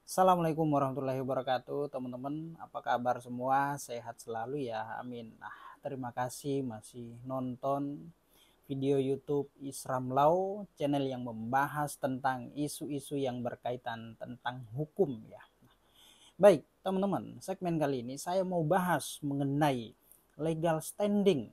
Assalamualaikum warahmatullahi wabarakatuh, teman-teman. Apa kabar semua? Sehat selalu ya, amin. Nah, terima kasih masih nonton video YouTube Isram Law, channel yang membahas tentang isu-isu yang berkaitan tentang hukum ya. Baik, teman-teman, segmen kali ini saya mau bahas mengenai legal standing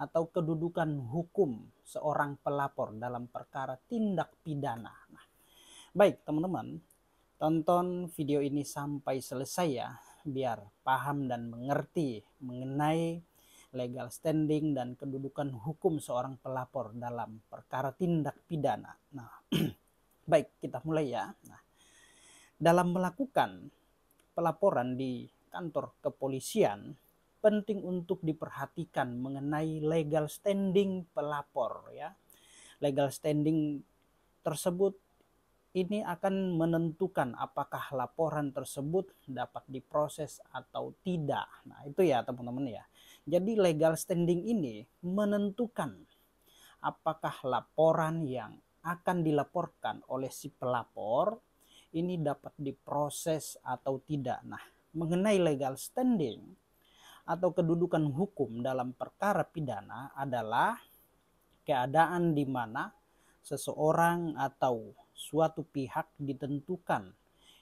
atau kedudukan hukum seorang pelapor dalam perkara tindak pidana. Nah, baik, teman-teman, tonton video ini sampai selesai ya, biar paham dan mengerti mengenai legal standing dan kedudukan hukum seorang pelapor dalam perkara tindak pidana. Nah, baik, kita mulai ya. Nah, dalam melakukan pelaporan di kantor kepolisian, penting untuk diperhatikan mengenai legal standing pelapor ya. Legal standing tersebut ini akan menentukan apakah laporan tersebut dapat diproses atau tidak. Nah, itu ya teman-teman ya. Jadi legal standing ini menentukan apakah laporan yang akan dilaporkan oleh si pelapor ini dapat diproses atau tidak. Nah, mengenai legal standing atau kedudukan hukum dalam perkara pidana adalah keadaan di mana seseorang atau suatu pihak ditentukan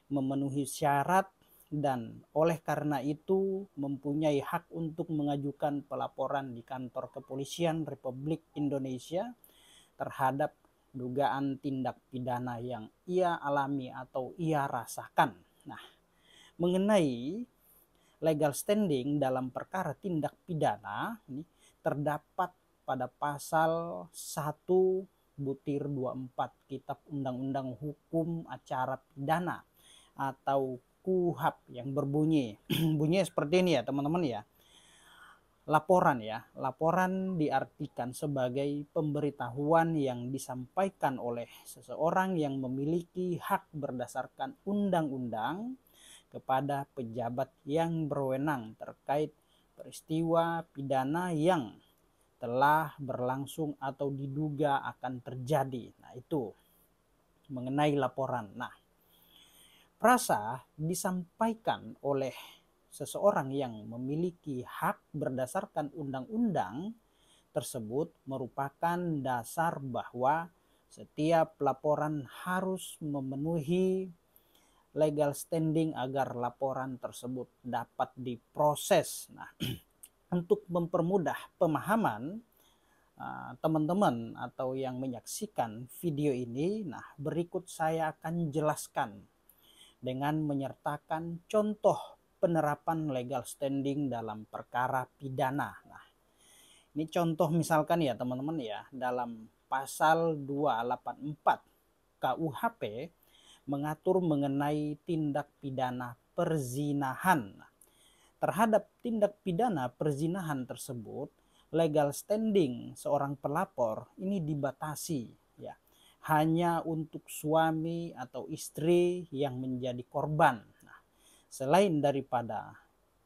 memenuhi syarat dan oleh karena itu mempunyai hak untuk mengajukan pelaporan di kantor kepolisian Republik Indonesia terhadap dugaan tindak pidana yang ia alami atau ia rasakan. Nah, mengenai legal standing dalam perkara tindak pidana ini terdapat pada pasal 1 butir 24 Kitab Undang-Undang Hukum Acara Pidana atau KUHP yang berbunyi bunyinya seperti ini ya teman-teman ya. Laporan ya, laporan diartikan sebagai pemberitahuan yang disampaikan oleh seseorang yang memiliki hak berdasarkan undang-undang kepada pejabat yang berwenang terkait peristiwa pidana yang telah berlangsung atau diduga akan terjadi. Nah, itu mengenai laporan. Nah, frasa disampaikan oleh seseorang yang memiliki hak berdasarkan undang-undang tersebut merupakan dasar bahwa setiap laporan harus memenuhi legal standing agar laporan tersebut dapat diproses. Nah, untuk mempermudah pemahaman teman-teman atau yang menyaksikan video ini, nah berikut saya akan jelaskan dengan menyertakan contoh penerapan legal standing dalam perkara pidana. Nah, ini contoh misalkan ya teman-teman ya, dalam pasal 284 KUHP mengatur mengenai tindak pidana perzinahan. Nah, terhadap tindak pidana perzinahan tersebut, legal standing seorang pelapor ini dibatasi ya, hanya untuk suami atau istri yang menjadi korban. Nah, selain daripada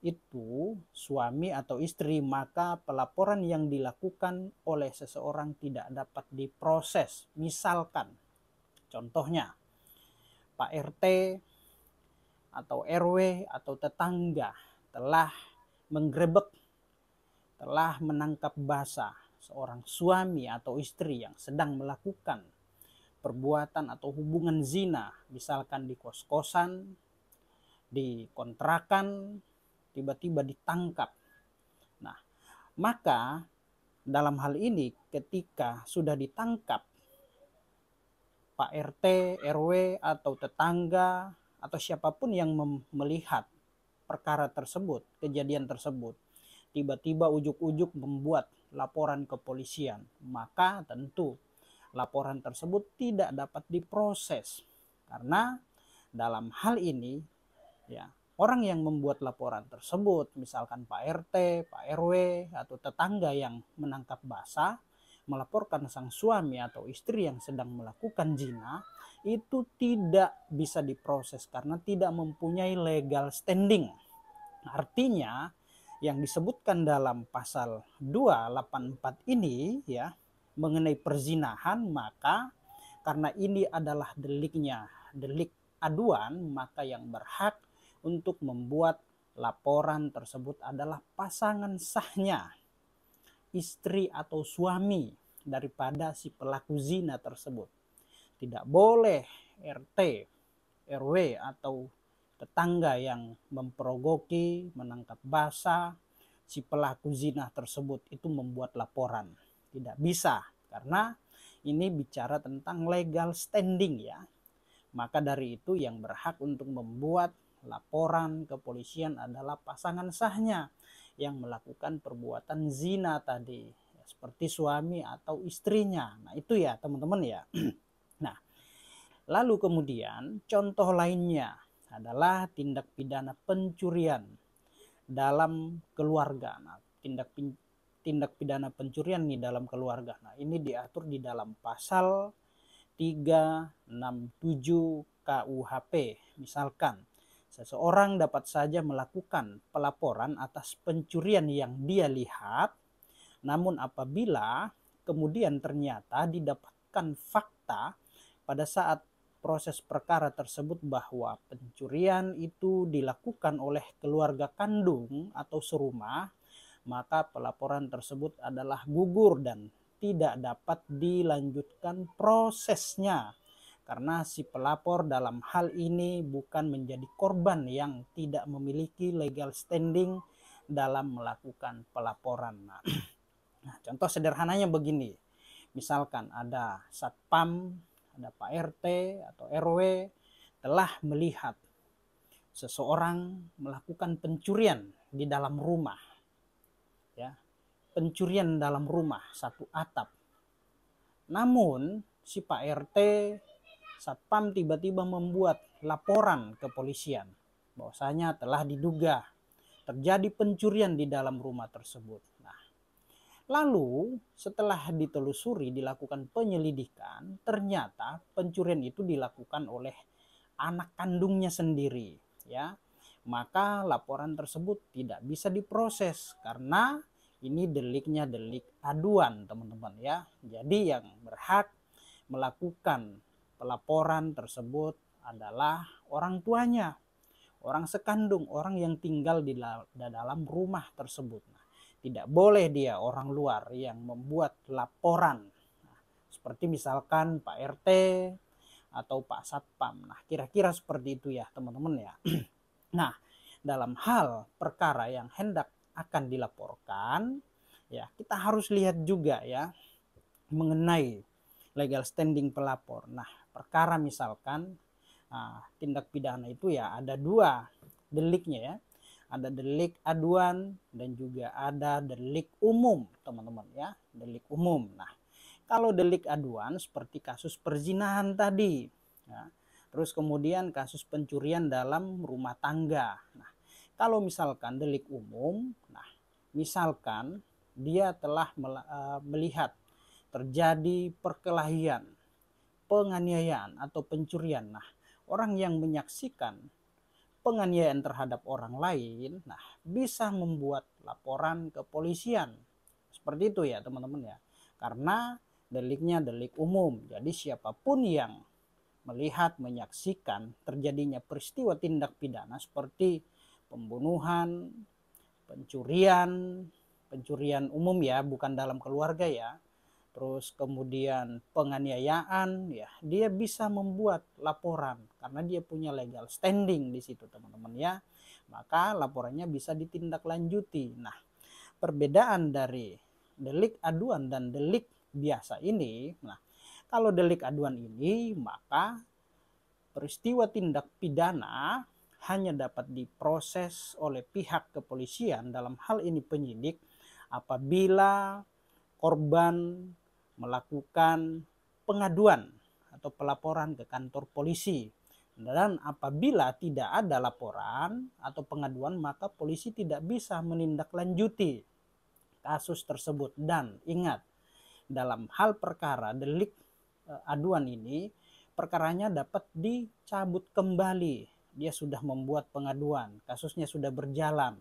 itu suami atau istri, maka pelaporan yang dilakukan oleh seseorang tidak dapat diproses. Misalkan contohnya Pak RT atau RW atau tetangga telah menggerebek, telah menangkap basah seorang suami atau istri yang sedang melakukan perbuatan atau hubungan zina, misalkan di kos-kosan, di kontrakan, tiba-tiba ditangkap. Nah, maka dalam hal ini ketika sudah ditangkap Pak RT, RW atau tetangga atau siapapun yang melihat perkara tersebut, kejadian tersebut, tiba-tiba ujuk-ujuk membuat laporan kepolisian, maka tentu laporan tersebut tidak dapat diproses karena dalam hal ini ya, orang yang membuat laporan tersebut, misalkan Pak RT, Pak RW atau tetangga yang menangkap basah melaporkan sang suami atau istri yang sedang melakukan zina, itu tidak bisa diproses karena tidak mempunyai legal standing. Artinya yang disebutkan dalam pasal 284 ini ya mengenai perzinahan, maka karena ini adalah deliknya, delik aduan, maka yang berhak untuk membuat laporan tersebut adalah pasangan sahnya, istri atau suami daripada si pelaku zina tersebut. Tidak boleh RT, RW atau tetangga yang memperogoki, menangkap basah si pelaku zina tersebut itu membuat laporan. Tidak bisa, karena ini bicara tentang legal standing ya. Maka dari itu yang berhak untuk membuat laporan kepolisian adalah pasangan sahnya yang melakukan perbuatan zina tadi, ya, seperti suami atau istrinya. Nah itu ya teman-teman ya. Nah lalu kemudian contoh lainnya adalah tindak pidana pencurian dalam keluarga. Nah, tindak pidana pencurian nih dalam keluarga. Nah, ini diatur di dalam pasal 367 KUHP. Misalkan seseorang dapat saja melakukan pelaporan atas pencurian yang dia lihat, namun apabila kemudian ternyata didapatkan fakta pada saat proses perkara tersebut bahwa pencurian itu dilakukan oleh keluarga kandung atau serumah, maka pelaporan tersebut adalah gugur dan tidak dapat dilanjutkan prosesnya, karena si pelapor dalam hal ini bukan menjadi korban yang tidak memiliki legal standing dalam melakukan pelaporan. Nah, contoh sederhananya begini, misalkan ada satpam, ada Pak RT atau RW telah melihat seseorang melakukan pencurian di dalam rumah, ya, pencurian dalam rumah satu atap. Namun si Pak RT, satpam tiba-tiba membuat laporan ke kepolisian bahwasanya telah diduga terjadi pencurian di dalam rumah tersebut. Nah, lalu setelah ditelusuri, dilakukan penyelidikan, ternyata pencurian itu dilakukan oleh anak kandungnya sendiri, ya. Maka laporan tersebut tidak bisa diproses karena ini deliknya delik aduan, teman-teman ya. Jadi yang berhak melakukan pelaporan tersebut adalah orang tuanya, orang sekandung, orang yang tinggal di dalam rumah tersebut. Tidak boleh dia orang luar yang membuat laporan. Nah, seperti misalkan Pak RT atau Pak Satpam. Nah, kira-kira seperti itu ya teman-teman ya. Nah, dalam hal perkara yang hendak akan dilaporkan, ya kita harus lihat juga ya mengenai legal standing pelapor. Nah, perkara misalkan tindak pidana itu ya ada dua deliknya ya. Ada delik aduan dan juga ada delik umum, teman-teman ya, delik umum. Nah, kalau delik aduan seperti kasus perzinahan tadi, ya, terus kemudian kasus pencurian dalam rumah tangga. Nah, kalau misalkan delik umum, nah misalkan dia telah melihat terjadi perkelahian, penganiayaan atau pencurian. Nah, orang yang menyaksikan penganiayaan terhadap orang lain, nah bisa membuat laporan ke kepolisian. Seperti itu ya teman-teman ya. Karena deliknya delik umum. Jadi siapapun yang melihat, menyaksikan terjadinya peristiwa tindak pidana seperti pembunuhan, pencurian umum ya, bukan dalam keluarga ya, terus kemudian penganiayaan, ya dia bisa membuat laporan karena dia punya legal standing di situ teman-teman ya. Maka laporannya bisa ditindaklanjuti. Nah, perbedaan dari delik aduan dan delik biasa ini, nah kalau delik aduan ini maka peristiwa tindak pidana hanya dapat diproses oleh pihak kepolisian, dalam hal ini penyidik, apabila korban melakukan pengaduan atau pelaporan ke kantor polisi. Dan apabila tidak ada laporan atau pengaduan, maka polisi tidak bisa menindaklanjuti kasus tersebut. Dan ingat, dalam hal perkara delik aduan ini, perkaranya dapat dicabut kembali. Dia sudah membuat pengaduan, kasusnya sudah berjalan.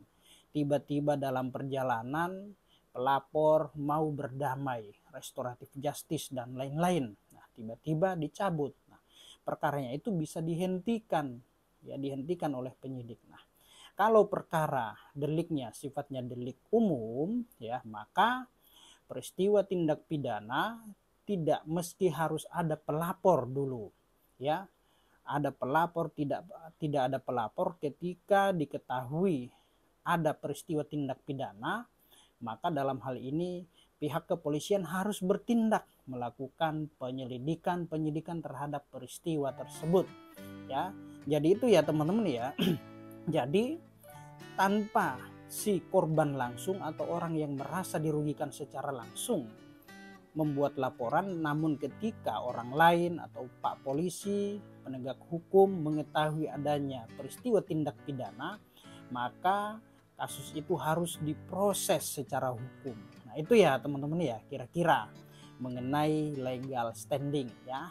Tiba-tiba dalam perjalanan pelapor mau berdamai, restoratif justice dan lain-lain. Nah, tiba-tiba dicabut. Nah, perkaranya itu bisa dihentikan, ya, dihentikan oleh penyidik. Nah, kalau perkara deliknya sifatnya delik umum, ya, maka peristiwa tindak pidana tidak mesti harus ada pelapor dulu, ya. Ada pelapor, tidak ada pelapor ketika diketahui ada peristiwa tindak pidana, maka dalam hal ini pihak kepolisian harus bertindak melakukan penyidikan terhadap peristiwa tersebut, ya. Jadi itu ya teman-teman ya. Jadi tanpa si korban langsung atau orang yang merasa dirugikan secara langsung membuat laporan, namun ketika orang lain atau pak polisi, penegak hukum mengetahui adanya peristiwa tindak pidana, maka kasus itu harus diproses secara hukum. Nah, itu ya teman-teman ya, kira-kira mengenai legal standing ya.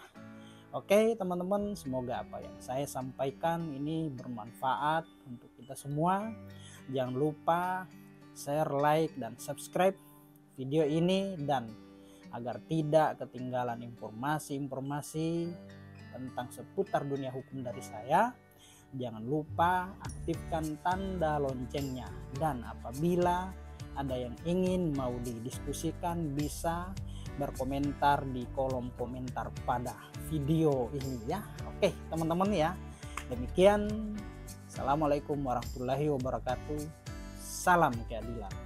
Oke teman-teman, semoga apa yang saya sampaikan ini bermanfaat untuk kita semua. Jangan lupa share, like, dan subscribe video ini, dan agar tidak ketinggalan informasi-informasi tentang seputar dunia hukum dari saya, jangan lupa aktifkan tanda loncengnya. Dan apabila ada yang ingin mau didiskusikan, bisa berkomentar di kolom komentar pada video ini ya. Oke teman-teman ya, demikian. Assalamualaikum warahmatullahi wabarakatuh. Salam keadilan.